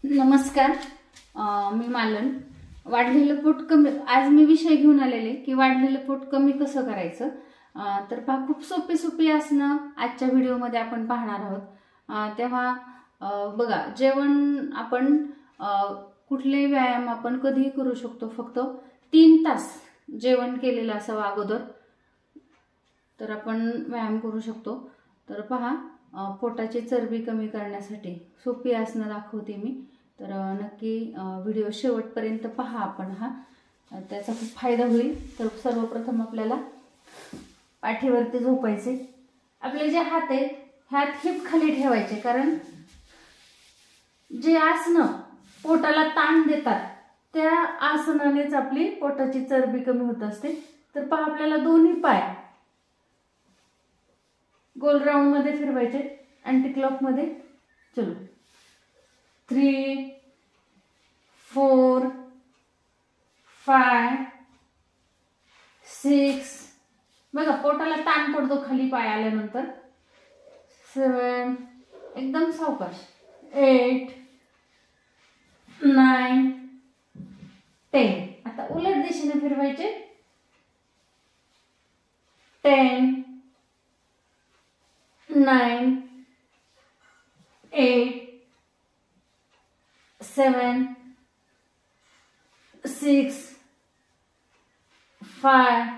नमस्कार, मी मालन. वाढलेलं पोट कमी, आज मी विषय घेऊन आलेले की वाढलेलं पोट कमी कसं करायचं. तर पहा, खूप सोपी आसनं आजच्या व्हिडिओमध्ये आपण पाहणार आहोत. तेव्हा बघा, जेवण आपण कुठलेही व्यायाम आपण कधीही करू शकतो. फक्त 3 तास जेवण केलेलं असावं अगोदर, तर आपण व्यायाम करू शकतो. तर पहा, पोटाची चरबी कमी करण्यासाठी सोपी आसनं दाखवते मी. तर नक्की व्हिडिओ शेवटपर्यंत पहा. आपण त्याचा खूप फायदा होईल. तर सर्वप्रथम आपल्याला पाठीवरती झोपायचे. आपले जे हात आहेत ह्यात हिप खाली ठेवायचे, कारण जे आसनं पोटाला ताण देतात त्या आसनानेच आपली पोटाची चरबी कमी होत असते. तर पहा, आपल्याला दोन्ही पाय गोल राऊंड मध्ये फिरवायचे, अँटी क्लॉक मध्ये. चलो, 3 4 5 6. बघा, पोटाला ताण पडतो खाली पाय आल्यानंतर. 7, एकदम सावकाश. 8 9 10. आता उलट दिशेने फिरवायचे. 10 9 8 7 6 5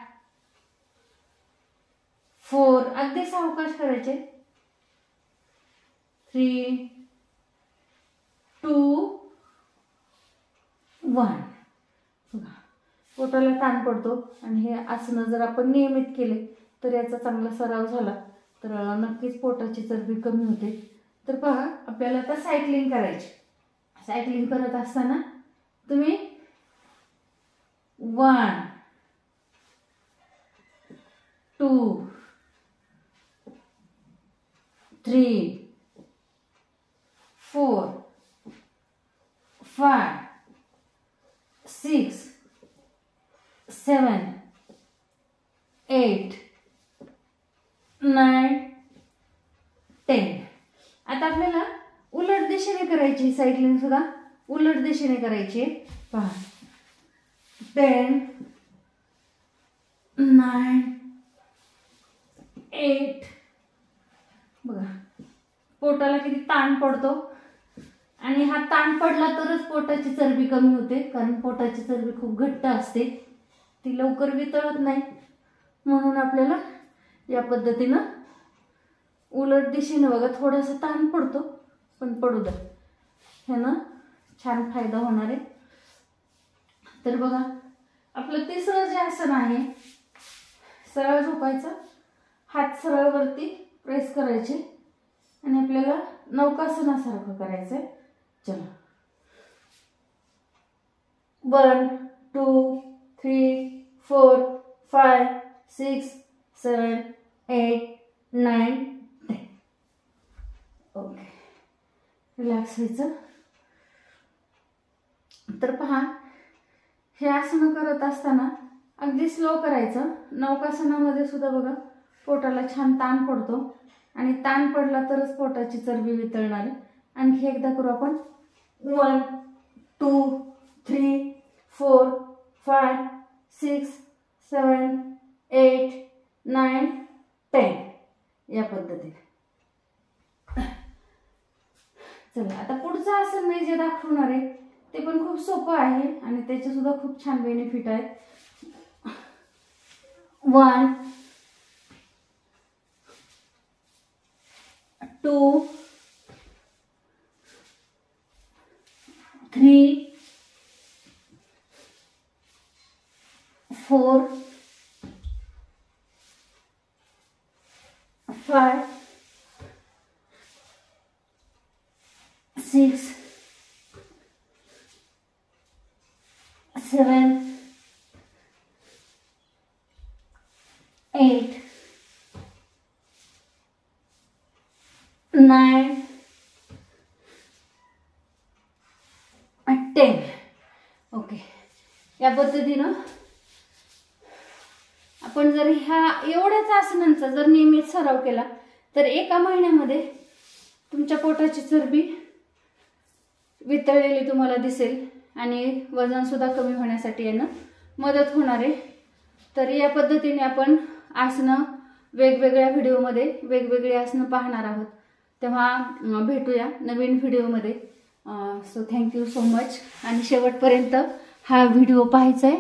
4. अगदी सावकाश करायचे. 3 2 1. पोटाला ताण पडतो आणि हे आसनं जर आपण नियमित केले तर याचा चांगला सराव झाला तर नक्कीच पोटाची चरबी कमी होते. तर पहा, आपल्याला आता सायकलिंग करायची. सायकलिंग करत असताना तुम्ही 1 2 3 4 5 6 7 8 9 10. आता आपल्याला उलट दिशेने करायची सायकलिंग सुद्धा. उलट दिशेने करायची. पहा, 10 9 8. बघा, पोटाला किती ताण पडतो आणि हा ताण पडला तरच पोटाची चरबी कमी होते, कारण पोटाची चरबी खूप घट्ट असते, ती लवकर वितळत नाही. म्हणून आपल्याला या पद्धतीनं उलट दिशेने, बघा, थोडासा ताण पडतो पण पडू द्या, ह्यानं छान फायदा होणार आहे. तर बघा, आपलं तिसरं जे आसन आहे, सरळ झोपायचं, हात सरळ वरती प्रेस करायचे आणि आपल्याला नौकासनासारखं करायचंय. चला, 1 2 3 4 5 6 7 8 9 10. ओके, रिलॅक्स व्हायचं. तर पहा, हे आसन करत असताना अगदी स्लो करायचं. नौकासनामध्ये सुद्धा बघा, पोटाला छान ताण पडतो आणि ताण पडला तरच पोटाची चरबी वितळणार आहे. आणखी एकदा करू आपण. 1 2 3 4 5 6 7 8 9 10. या पद्धतीने. चला, आता पुढचं आसन मी जे दाखवणार आहे ते पण खूप सोपं आहे आणि त्याचे सुद्धा खूप छान बेनिफिट आहेत. 1 2 3 4 5 6 7 8 9 10. ओके, या पद्धतीनं आपण जर ह्या एवढ्याच आसनांचा जर नियमित सराव केला तर एका महिन्यामध्ये तुमच्या पोटाची चरबी वितळलेली तुम्हाला दिसेल आणि वजन सुद्धा कमी होण्यासाठी यानं मदत होणार आहे। तर या पद्धतीने आपण आसनं वेगवेगळ्या व्हिडिओमध्ये वेगवेगळी आसनं पाहणार आहोत। तेव्हा भेटूया नवीन व्हिडिओमध्ये। सो थँक्यू सो मच आणि शेवटपर्यंत हा व्हिडिओ पाहायचा आहे।